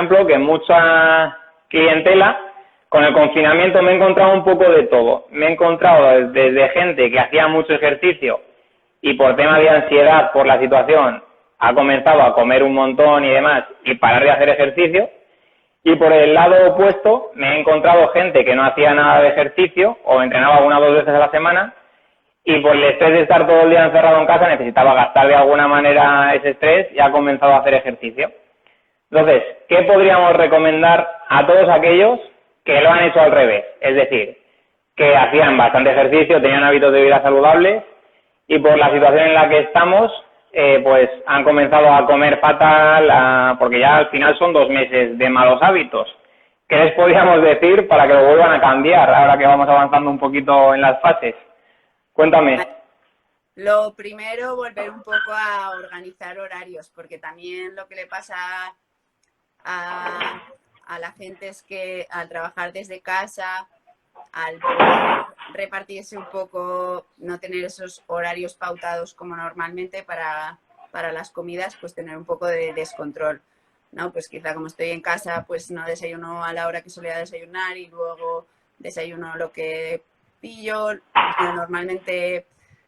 ejemplo, que mucha clientela, con el confinamiento me he encontrado un poco de todo. Me he encontrado desde gente que hacía mucho ejercicio y por tema de ansiedad por la situación ha comenzado a comer un montón y demás y parar de hacer ejercicio. Y por el lado opuesto me he encontrado gente que no hacía nada de ejercicio o entrenaba 1 o 2 veces a la semana y por el estrés de estar todo el día encerrado en casa necesitaba gastar de alguna manera ese estrés y ha comenzado a hacer ejercicio. Entonces, ¿qué podríamos recomendar a todos aquellos que lo han hecho al revés? Es decir, que hacían bastante ejercicio, tenían hábitos de vida saludables y por la situación en la que estamos, pues han comenzado a comer fatal, porque ya al final son 2 meses de malos hábitos. ¿Qué les podríamos decir para que lo vuelvan a cambiar ahora que vamos avanzando un poquito en las fases? Cuéntame. Lo primero, volver un poco a organizar horarios, porque también lo que le pasa a la gente es que al trabajar desde casa, al poder repartirse un poco, no tener esos horarios pautados como normalmente para las comidas, pues tener un poco de descontrol, ¿no? Pues quizá como estoy en casa, pues no desayuno a la hora que solía desayunar y luego desayuno lo que pillo. Yo normalmente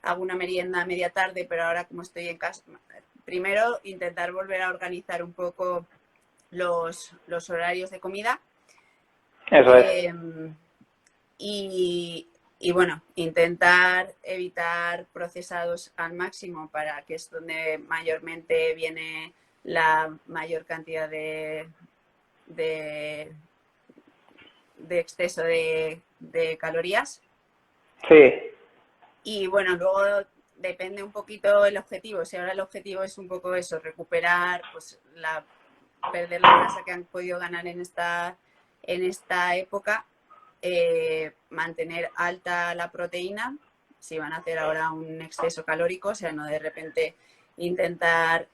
hago una merienda a media tarde, pero ahora como estoy en casa, primero intentar volver a organizar un poco los horarios de comida. Eso es. Y bueno, intentar evitar procesados al máximo para que es donde mayormente viene la mayor cantidad de exceso de calorías. Sí. Y bueno, luego depende un poquito el objetivo. Si ahora el objetivo es un poco eso, recuperar, pues perder la grasa que han podido ganar en esta época, mantener alta la proteína, si van a hacer ahora un exceso calórico, o sea, no de repente intentar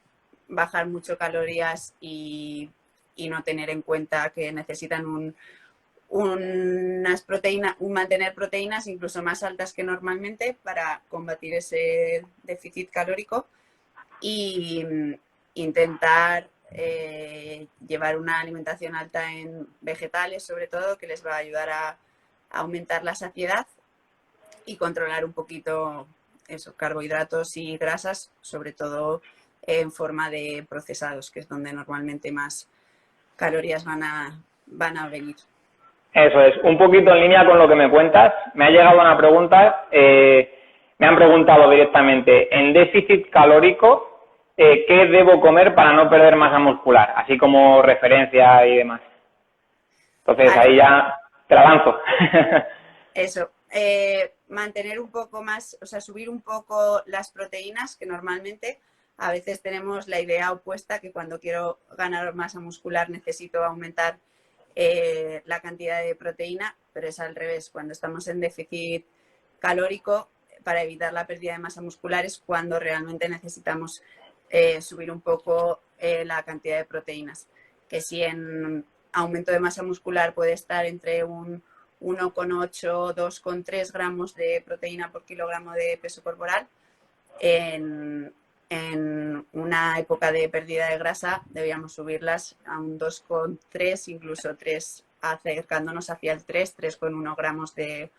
bajar mucho calorías y no tener en cuenta que necesitan mantener proteínas incluso más altas que normalmente para combatir ese déficit calórico y intentar llevar una alimentación alta en vegetales, sobre todo, que les va a ayudar a aumentar la saciedad y controlar un poquito esos carbohidratos y grasas, sobre todo en forma de procesados, que es donde normalmente más calorías van a venir. Eso es, un poquito en línea con lo que me cuentas. Me ha llegado una pregunta, me han preguntado directamente, en déficit calórico, ¿qué debo comer para no perder masa muscular? Así como referencia y demás. Entonces ahí ya te la lanzo. Eso, mantener un poco más, o sea, subir un poco las proteínas, que normalmente a veces tenemos la idea opuesta, que cuando quiero ganar masa muscular necesito aumentar la cantidad de proteína, pero es al revés. Cuando estamos en déficit calórico, para evitar la pérdida de masa muscular es cuando realmente necesitamos subir un poco la cantidad de proteínas. Que si en aumento de masa muscular puede estar entre un 1,8, 2,3 gramos de proteína por kilogramo de peso corporal, en una época de pérdida de grasa debíamos subirlas a un 2,3, incluso 3, acercándonos hacia el 3,1 gramos de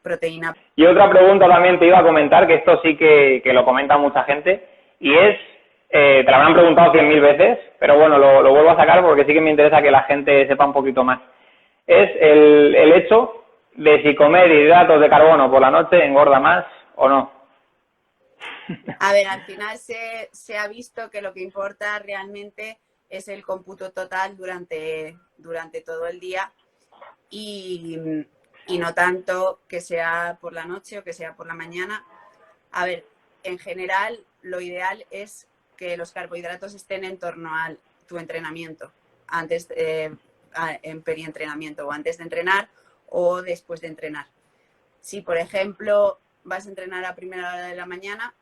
proteína. Y otra pregunta también te iba a comentar, que esto sí que lo comenta mucha gente, y es, te lo habrán preguntado 100.000 veces, pero bueno, lo vuelvo a sacar porque sí que me interesa que la gente sepa un poquito más. Es el hecho de si comer hidratos de carbono por la noche engorda más o no. A ver, al final se ha visto que lo que importa realmente es el cómputo total durante todo el día y no tanto que sea por la noche o que sea por la mañana. A ver, en general lo ideal es que los carbohidratos estén en torno a tu entrenamiento, en perientrenamiento o antes de entrenar o después de entrenar. Si, por ejemplo, vas a entrenar a primera hora de la mañana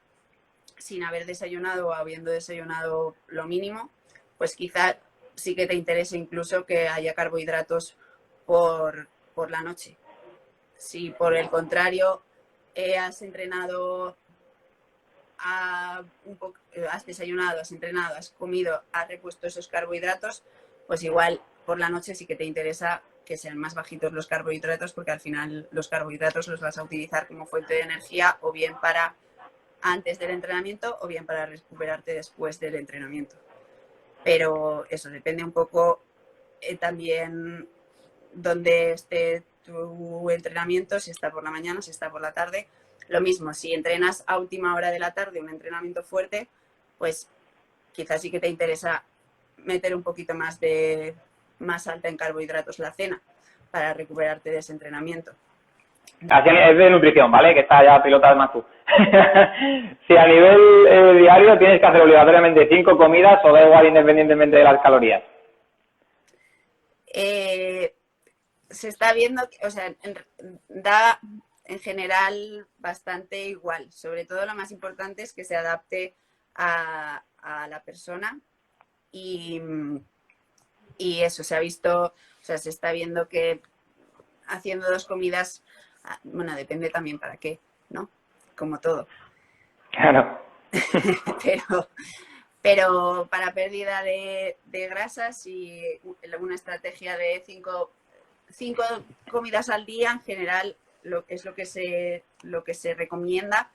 sin haber desayunado o habiendo desayunado lo mínimo, pues quizá sí que te interese incluso que haya carbohidratos por la noche. Si por el contrario has entrenado has desayunado, has entrenado, has comido, has repuesto esos carbohidratos, pues igual por la noche sí que te interesa que sean más bajitos los carbohidratos, porque al final los carbohidratos los vas a utilizar como fuente de energía o bien para antes del entrenamiento o bien para recuperarte después del entrenamiento. Pero eso depende un poco también dónde esté tu entrenamiento, si está por la mañana, si está por la tarde. Lo mismo, si entrenas a última hora de la tarde un entrenamiento fuerte, pues quizás sí que te interesa meter un poquito más alta en carbohidratos la cena para recuperarte de ese entrenamiento. Así es de nutrición, ¿vale? Que está ya pilotas más tú. Si a nivel diario tienes que hacer obligatoriamente 5 comidas o da igual independientemente de las calorías. Se está viendo, o sea, da en general bastante igual. Sobre todo lo más importante es que se adapte a la persona y eso se ha visto, o sea, se está viendo que haciendo 2 comidas, bueno, depende también para qué, ¿no? Como todo. Claro. pero para pérdida de grasas y una estrategia de 5 comidas al día en general es lo que se recomienda,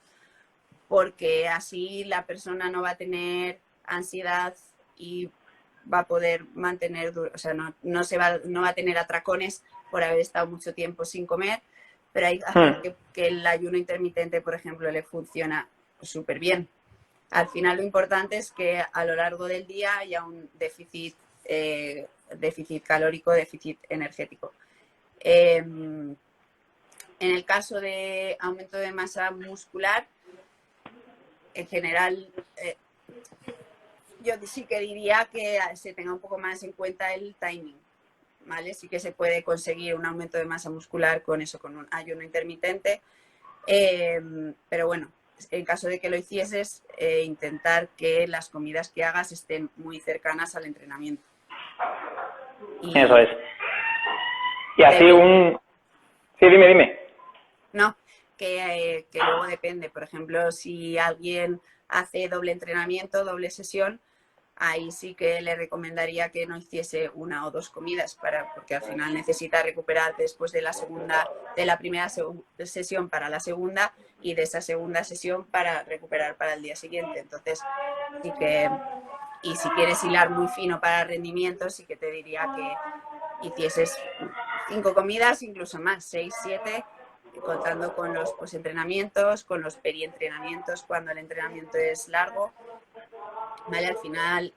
porque así la persona no va a tener ansiedad y va a poder mantener, o sea, no va a tener atracones por haber estado mucho tiempo sin comer, pero hay gente que el ayuno intermitente, por ejemplo, le funciona súper bien. Al final lo importante es que a lo largo del día haya un déficit calórico, déficit energético. En el caso de aumento de masa muscular, en general, yo sí que diría que se tenga un poco más en cuenta el timing, ¿vale? Sí que se puede conseguir un aumento de masa muscular con eso, con un ayuno intermitente, pero bueno, en caso de que lo hicieses, intentar que las comidas que hagas estén muy cercanas al entrenamiento. Eso es. Y así Sí, dime. No, que luego depende. Por ejemplo, si alguien hace doble entrenamiento, doble sesión, ahí sí que le recomendaría que no hiciese 1 o 2 comidas, porque al final necesita recuperar después de la primera sesión para la segunda y de esa segunda sesión para recuperar para el día siguiente. Entonces, sí que, y si quieres hilar muy fino para rendimiento, sí que te diría que hicieses 5 comidas, incluso más, 6, 7, contando con los postentrenamientos, con los perientrenamientos cuando el entrenamiento es largo. Vale, al final...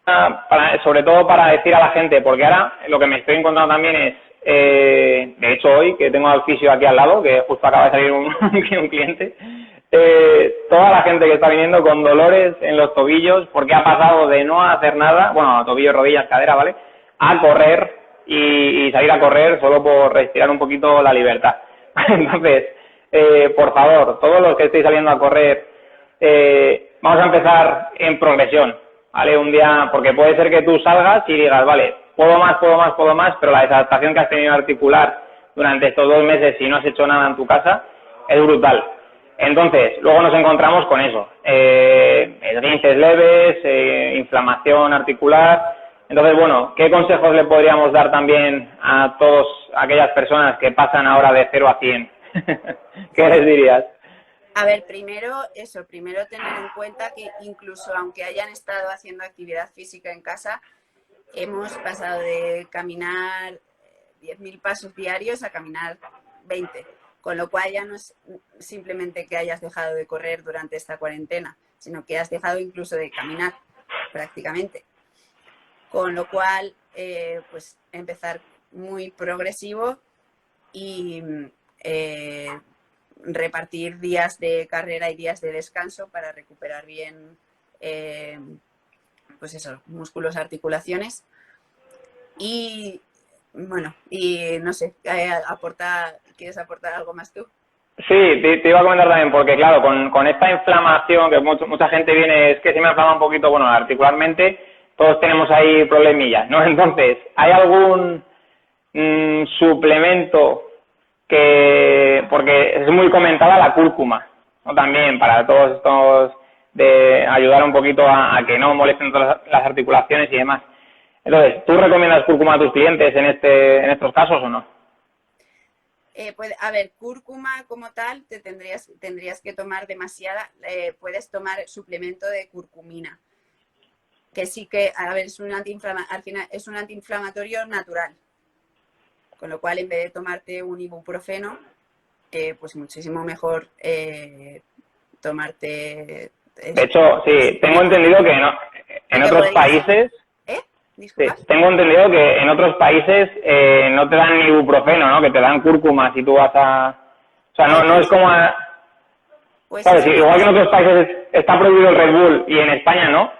sobre todo para decir a la gente, porque ahora lo que me estoy encontrando también es, de hecho hoy, que tengo al fisio aquí al lado, que justo acaba de salir un cliente, toda la gente que está viniendo con dolores en los tobillos, porque ha pasado de no hacer nada, bueno, tobillos, rodillas, cadera, ¿vale?, a correr y salir a correr solo por respirar un poquito la libertad. Entonces, por favor, todos los que estéis saliendo a correr, vamos a empezar en progresión, ¿vale? Un día, porque puede ser que tú salgas y digas, vale, puedo más, pero la desadaptación que has tenido articular durante estos 2 meses y no has hecho nada en tu casa es brutal. Entonces, luego nos encontramos con eso, esguinces leves, inflamación articular. Entonces, bueno, ¿qué consejos le podríamos dar también a todas aquellas personas que pasan ahora de 0 a 100? ¿Qué les dirías? A ver, primero tener en cuenta que incluso aunque hayan estado haciendo actividad física en casa, hemos pasado de caminar 10.000 pasos diarios a caminar 20, con lo cual ya no es simplemente que hayas dejado de correr durante esta cuarentena, sino que has dejado incluso de caminar prácticamente. Con lo cual, pues empezar muy progresivo y repartir días de carrera y días de descanso para recuperar bien, pues eso, músculos, articulaciones. Y bueno, y no sé, ¿quieres aportar algo más tú? Sí, te iba a comentar también, porque claro, con esta inflamación, que mucha gente viene, es que se me inflama un poquito, bueno, articularmente, todos tenemos ahí problemillas, ¿no? Entonces, ¿hay algún suplemento porque es muy comentada la cúrcuma, ¿no? También para todos estos de ayudar un poquito a que no molesten todas las articulaciones y demás. Entonces, ¿tú recomiendas cúrcuma a tus clientes en estos casos o no? A ver, cúrcuma como tal, tendrías que tomar demasiada, puedes tomar suplemento de curcumina, que sí que, a ver, al final es un antiinflamatorio natural, con lo cual en vez de tomarte un ibuprofeno, pues muchísimo mejor tomarte... De hecho, sí, tengo entendido que en otros países... Sí, ¿Disculpas? tengo entendido que en otros países no te dan ni ibuprofeno, ¿no? Que te dan cúrcuma si tú vas a... O sea, no es como... Pues ¿Sabes? Igual que en otros países está prohibido el Red Bull y en España no.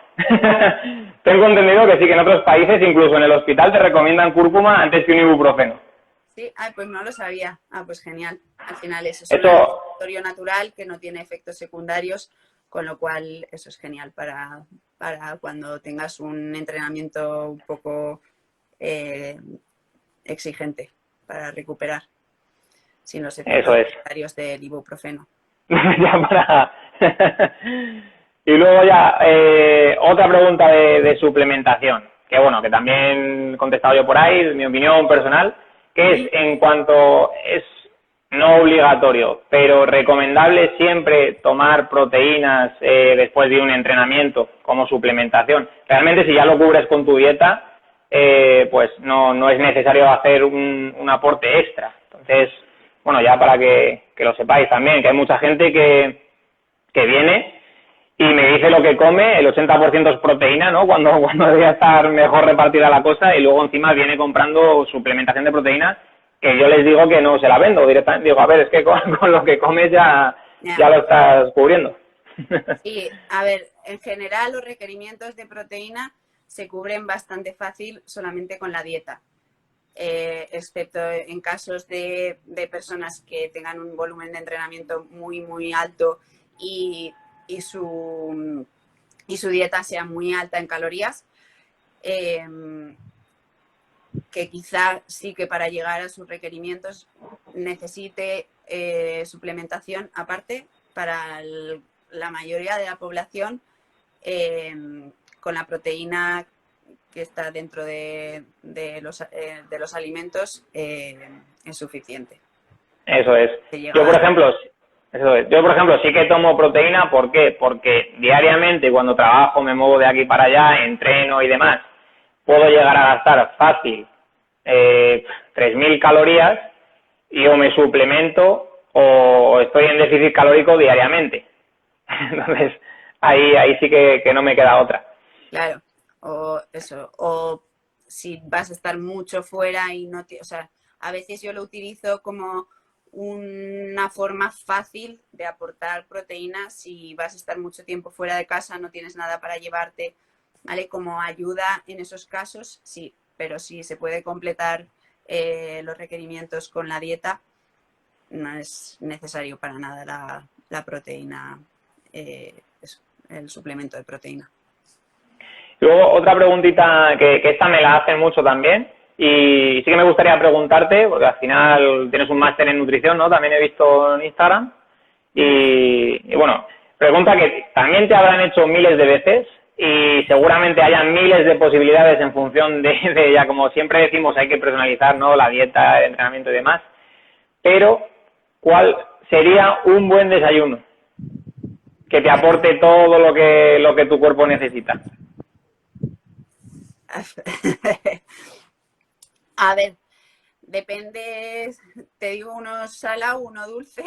Tengo entendido que sí, que en otros países, incluso en el hospital, te recomiendan cúrcuma antes que un ibuprofeno. Sí, pues no lo sabía. Pues genial. Al final es un Eso... antiinflamatorio natural que no tiene efectos secundarios, con lo cual eso es genial para cuando tengas un entrenamiento un poco exigente para recuperar sin los efectos secundarios del ibuprofeno. Ya para... Y luego ya, otra pregunta de suplementación, que bueno, que también he contestado yo por ahí, mi opinión personal, que es en cuanto es no obligatorio, pero recomendable siempre tomar proteínas después de un entrenamiento como suplementación. Realmente si ya lo cubres con tu dieta, pues no es necesario hacer un aporte extra. Entonces, bueno, ya para que lo sepáis también, que hay mucha gente que viene y me dice lo que come, el 80% es proteína, ¿no? Cuando debería estar mejor repartida la cosa, y luego encima viene comprando suplementación de proteína, que yo les digo que no se la vendo directamente. Digo, a ver, es que con lo que comes ya lo estás cubriendo. Sí, a ver, en general los requerimientos de proteína se cubren bastante fácil solamente con la dieta. Excepto en casos de personas que tengan un volumen de entrenamiento muy, muy alto y su dieta sea muy alta en calorías, que quizá sí que para llegar a sus requerimientos necesite suplementación aparte. Para la mayoría de la población, con la proteína que está dentro de los alimentos es suficiente. Eso es. Yo, por ejemplo, sí que tomo proteína. ¿Por qué? Porque diariamente cuando trabajo, me muevo de aquí para allá, entreno y demás, puedo llegar a gastar fácil 3.000 calorías y o me suplemento o estoy en déficit calórico diariamente. Entonces, ahí sí que no me queda otra. Claro, o si vas a estar mucho fuera y o sea, a veces yo lo utilizo como una forma fácil de aportar proteínas si vas a estar mucho tiempo fuera de casa, no tienes nada para llevarte, ¿vale? Como ayuda en esos casos, sí, pero si se puede completar los requerimientos con la dieta, no es necesario para nada la proteína, el suplemento de proteína. Luego, otra preguntita que esta me la hacen mucho también, y sí que me gustaría preguntarte, porque al final tienes un máster en nutrición, ¿no? También he visto en Instagram. Y bueno, pregunta que también te habrán hecho miles de veces y seguramente hayan miles de posibilidades en función de ya, como siempre decimos, hay que personalizar, ¿no? La dieta, el entrenamiento y demás. Pero, ¿cuál sería un buen desayuno que te aporte todo lo que tu cuerpo necesita? A ver, depende, te digo uno salado, uno dulce.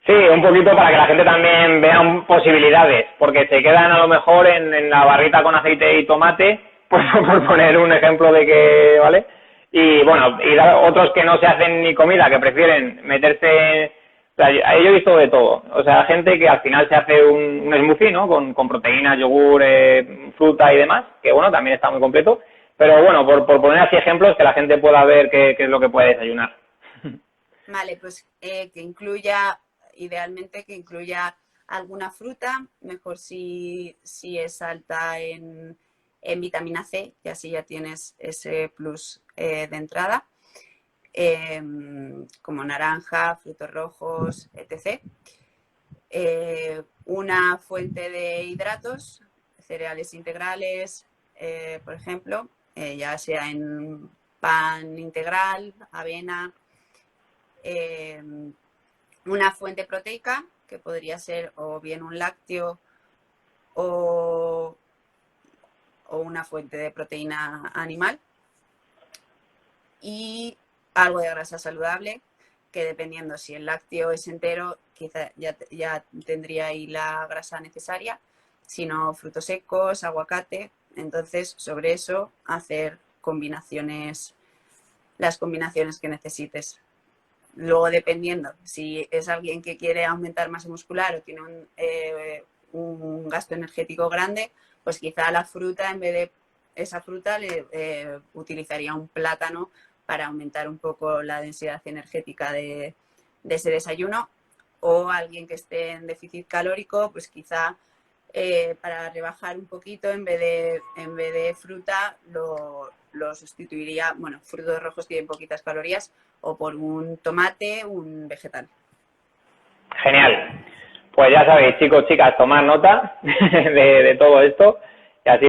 Sí, un poquito para que la gente también vea posibilidades, porque se quedan a lo mejor en la barrita con aceite y tomate, pues por poner un ejemplo de que, ¿vale? Y bueno, y otros que no se hacen ni comida, que prefieren meterse... O sea, yo he visto de todo. O sea, gente que al final se hace un smoothie, ¿no? Con proteínas, yogur, fruta y demás, que bueno, también está muy completo. Pero bueno, por poner así ejemplos, que la gente pueda ver qué es lo que puede desayunar. Vale, pues que incluya, idealmente que incluya alguna fruta, mejor si es alta en vitamina C, y así ya tienes ese plus de entrada, como naranja, frutos rojos, etc. una fuente de hidratos, cereales integrales, por ejemplo, ya sea en pan integral, avena, una fuente proteica, que podría ser o bien un lácteo o una fuente de proteína animal, y algo de grasa saludable, que dependiendo si el lácteo es entero, quizá ya tendría ahí la grasa necesaria, si no, frutos secos, aguacate. Entonces, sobre eso, hacer combinaciones, las combinaciones que necesites. Luego, dependiendo, si es alguien que quiere aumentar masa muscular o tiene un gasto energético grande, pues quizá la fruta, en vez de esa fruta, utilizaría un plátano para aumentar un poco la densidad energética de ese desayuno. O alguien que esté en déficit calórico, pues quizá para rebajar un poquito, en vez de fruta, lo sustituiría, bueno, frutos rojos tienen poquitas calorías, o por un tomate, un vegetal. Genial. Pues ya sabéis, chicos, chicas, tomad nota de todo esto y así